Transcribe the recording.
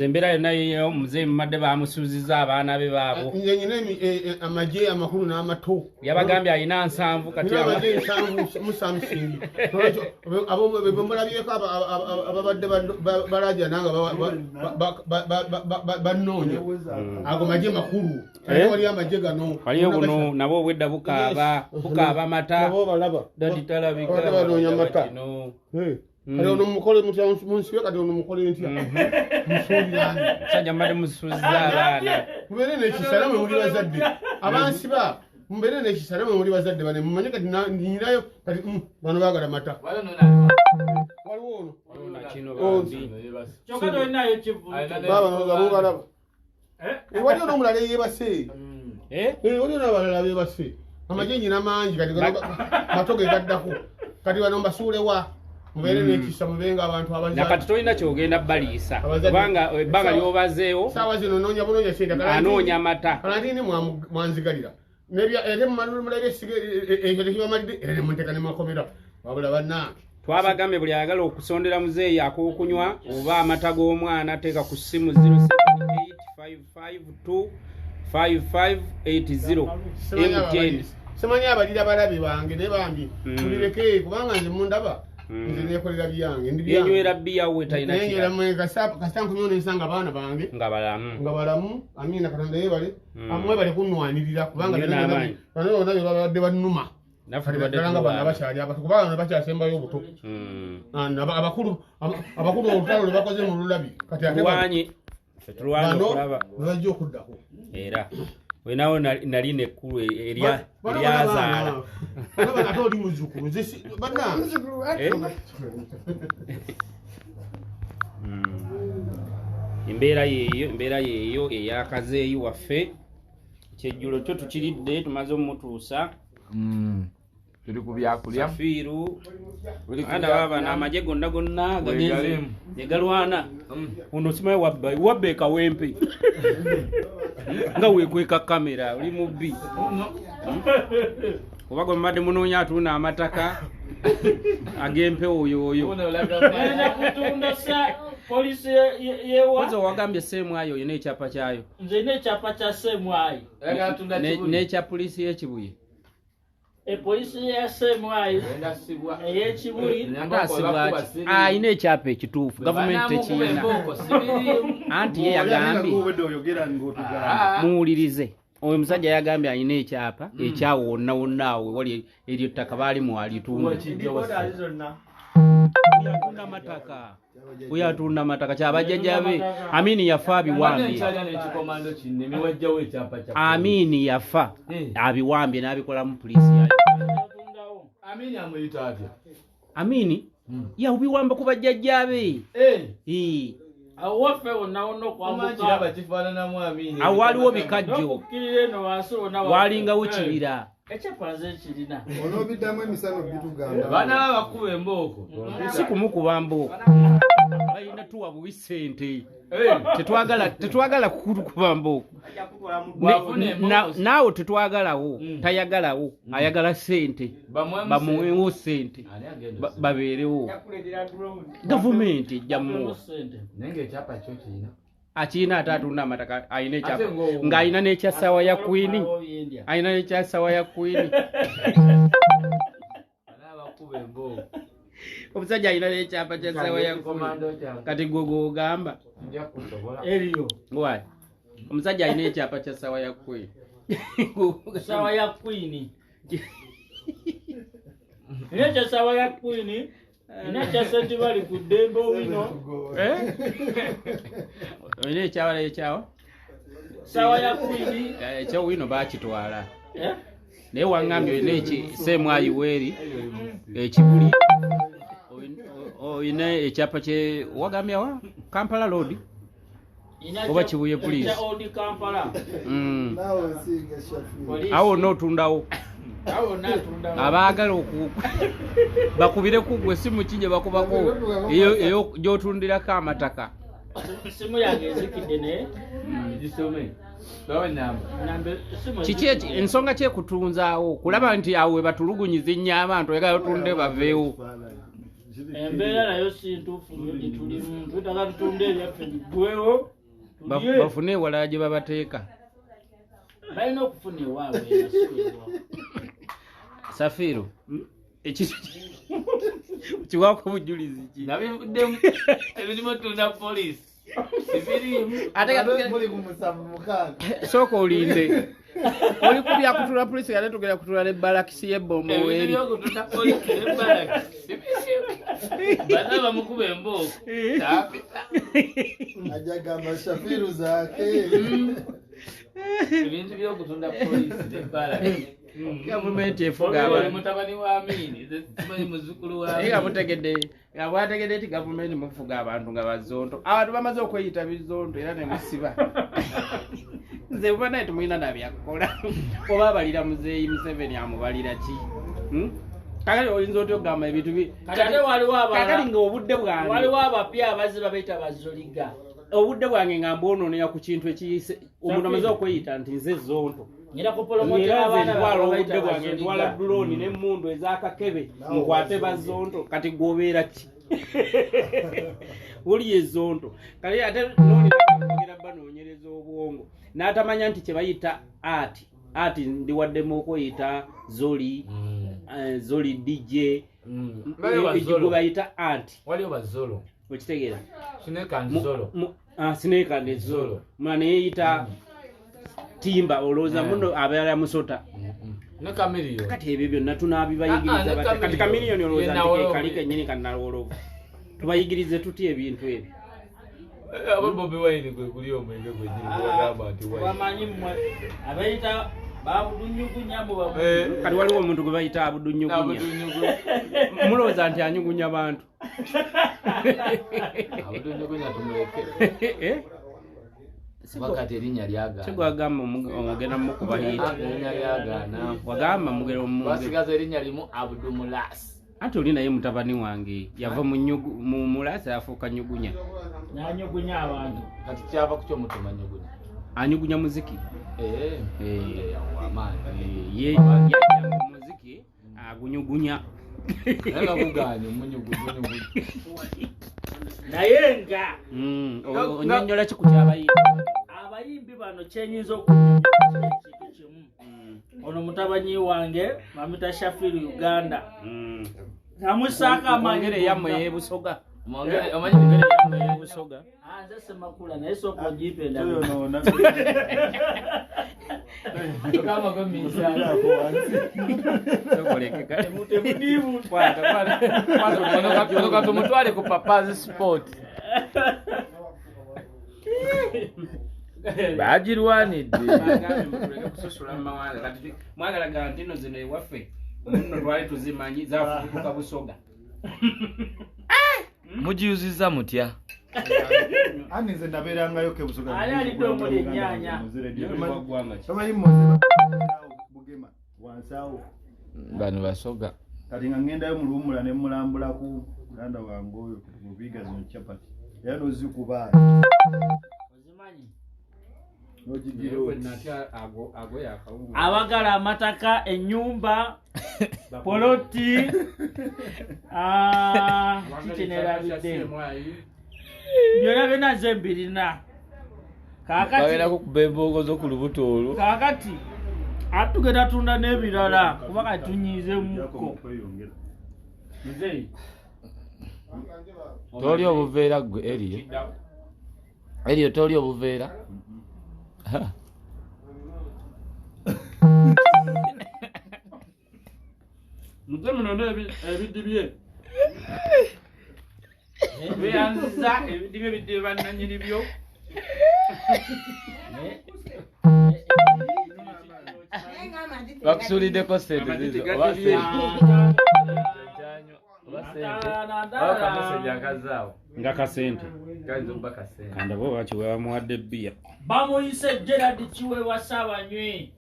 Zembera nayo mzee mmadde bamusuuziza abaana be baabo. Nze nyina amaje amakulu n'amato. Yabagambye alina nsanvu kati amaje nsanvu mu Samsung. Abo bemulabyeko ababadde balaja nanga banoonya. Ago maje makulu. Wali amaje gano. Waliyo buno nabo obwedda bukaaba mata. Nabo balaba. Dadi talabika. Banoonya mata. Kati ono mukole munsibe kati ono mukole ntya. Musuulirani. Sajja mbadde musuuziza abaana. Mubeere n'ekisala mwe muli bazadde. Abansiba mubeere n'ekisala mwe muli bazadde bane mumanye kati nyinayo kati bano baagala mata. Waliwo ono. Kino bambi. Kyokka nayo kivu. Baba no balaba. Waliwo n'omulala yeebase. Waliwo n'abalala beebase. Amaje nyina mangi kati matoge gaddako. Kati bano mbasuulewa. Mubeere n'ekisa mubenga abantu abazaala. Nakati tolina kyogenda baliisa. Kubanga ebbanga lyobazeewo. Saawa zino noonya bunoonya sente. Anoonya mata. Kalantini mwanzigalira. Ate mumulabye ekyo tekibamalidde era ne munteeka ne mwakomera. Wabula bannange. Twabagambye buli ayagala okusondera muzeeyi ak'okunywa oba amata g'omwana teeka ku ssimu 07855255580 MTN. Simanyi abalira balabe bange ne bambi tulireke kubanga nze mundaba nze nekolera byange ndi byange. Yenywera bbiya we talina kiki. Yenywera mwe kasita nkunyoona ensanga abaana bange. Nga balamu. Amina Katonda yeebale. Amwe bali kunnwanirira kubanga bano bonna be babadde bannuma. Naffe tubadde tulanga bano abakyali abato kubanga bakyasembayo obuto. Abakulu olutalo lwe bakoze mu lulabi. Kati ate tulwanye okulaba. Bajja okuddako. Era wenawo nali nekkulu eryazaala. Ate oli muzzukulu. Embeera yeeyo eyakazeeyi waffe. Kyejjulo kyo tukiridde tumaze omutuusa. Tuli ku byakulya. Safiiru. Baba n'amaje gonna gagenze. Galwana. Ono simaye wabbe kawempe. Nga weekweka kamera oli mubbi. Kuba gwe mmadde munoonya atunda amataka agempe oyo. Polisi yewa. Kwanza wagambye Semwayo yine ekyapa kyayo. Nze n'ekyapa kya Semwayo. N'ekya polisi y'Ekibuye. Polisi ya Semwayo ey'Ekibuli ayina ekyapa ekituufu gavumenti tekiyina. Anti ye yagambye muwulirize. Oyo musajja yagambye ayina ekyapa ekyawo wonna awo wali eryo ttaka baali mwalitunda. Uyatunda mataka kyabajjajja be. Amini yafa abiwambye. Amini yafa abiwambye n'abikolamu polisi yayo. Amini amuyita atya? Amini yabiwamba ku bajjajja be. Awaffe wonna kwambuka bakifaananamu Amini. Awo waliwo bikajjo. Walingawo kibira. Ekyapalaze kirina. Olobiddamu emisano bitugamba. Baana bakuba embooko. Si kumukuba mbooko. Balina tuwa buwi ssente. Tetwagala kukuba mbooko. Naawe tetwagalawo. Tayagalawo. Ayagala ssente. Bamuwewo ssente. Babeerewo. Gavumenti ejjamuwa. Nange ekyapa kyo kirina. Akina atatunda amataka ayina ekyapa. Ng'ayina n'ekya ssaawa ya Queen. Ayina n'ekya ssaawa ya Queen. Omusajja ayina n'ekyapa kya ssaawa ya Queen. Kati gwe ogamba. Eriyo. Why? Omusajja ayina ekyapa kya ssaawa ya Queen. Ssaawa ya Queen. N'ekya ssaawa ya Queen. N'ekya sente bali ku ddembe wino. Oyina ekyawala ekyawa? Ssaawa ya Queen. Ekyo wino baakitwala. Naye wangambye oyina Semwayo weri Ekibuli. Oyina ekyapa kye wagambye wa? Kampala Road. Oba Kibuye Police. Awo n'otundawo. Abaagala bakubire kugwe simu kinye bakubako eyo gy'otundirako amataka. Simu yange ezikidde ne gisome. Kiki ensonga kyekutunzaawo kulaba nti awo we batulugunyiza ennyo abantu oyagala otunde baveewo. embeera nayo sintuufu nyo tulimu twetaaga tutunde ebyaffe biggwewo bafune ewala gye babateeka balina okufuna ewaabwe Safiru kiwaako bujulizi ki nabivuddemu ebirimu tunda poliisi sooka olinde oli kubya kutula polisi yale tugenda kutula ne balakisi y'ebbombo weri bana bamukuba embooko ajagamba Safiru zaake ebintu by'okutunda poliisi ne balakisi gavumenti efuga abantu mutabani wa Amini simanyi muzzukulu wa nga bwategedde nti gavumenti mufuga abantu nga bazonto abantu bamaze okweyita bizonto era ne musiba nze buba naye tumulina nabyakukola oba abalira muzeeyi Museveni amubalira ki kakati oyinza otya okugamba ebintu kakati nga obudde bwange waliwo abapya abazzi babayita bazoliga obudde bwange nga mbononera ku kintu ekiyise omuntu amaze okweyita nti nze zonto era kupolomotera abaana ntwala obudde bwange ntwala drone n'emmundu ez'akakebe nkwate bazonto kati gwobeera ki oli ezonto kale ate noliraogera banoonyereza obwongo n'atamanya nti kye bayita ati ndiwaddemu okweyita zoli DJ ekigwe bayita anti waliyo bazolo okitegeera Snake and Zolo mwana yeyita timba olowooza muno abeera musota ne Kamiliyo kati ebyo byonna tunaabibayigiriza bate kati Kamiliyoni olowooza nti kennyini kannalwolovu tubayigirize tutya ebintu ebyo abo Bobi Wine kwe kuli omwenge gwennyini gwagamba nti bamanyi mmwe abayita babudunyugunya mu kati waliwo omuntu gwe bayita abudunyugunya mulowooza nti anyugunya bantu abudunyugunya tumuleke wakati erinnya lyagaana kigwagamba omugenda mukuba hiti erinnya lyagaana wagamba mugero basigaza erinnya limu Abdulmulas anti oli naye mutabani wange yava mu mulasa yafuuka nyugunya n'anyugunya abantu kati kyava ku kyomutuma nyugunya anyugunya muziki amaanyi muziki agunyugunya nga kuganya omunyugunyugunya naye nga onyonyola kiku kyabayimbi abayimbi bano kyenyinza okunyonyola kintu kimu ono mutabanyi wange mamita Shafiru Uganda namusaaka amangere yammwe y'ebusoga omanyi busoga nze semakula naye sooka ogipenda tumutwale ku Papa's Sport bagirwanidde mwagalaga ntino zino ewaffe muno twali tuzimanyi zafuutuka busoga mugiyuziza mutya ani nze nabeerangayo ke busoga ali alidde omuli ennyaanya tomanyi mmoze bugema wansawo bano basoga kati nga ngendayo mu luwumula ne mulambula ku muganda wange oyo mubiga zino chapati era nozikubaala ozimanyi abagala amataka ennyumba poloti kitenerabidde byonna byonna nze mbirina bagenda kukuba emboogo zo ku lubuto olwo kakati atugenda tunda n'ebirala kuba kati tunyiizemukko nze toli obuveera gwe eriyo toli obuveera muze munono ebiddi bye beyanziza ebiddi bye bidde bannanyini byo bakusuuliddeko sente zizo kameseja akazaawo nga kasente kaizoba kasente kandabo bakiwe bamuwadde bbiya bamuyise Gerard Kiwewa Ssaabanywi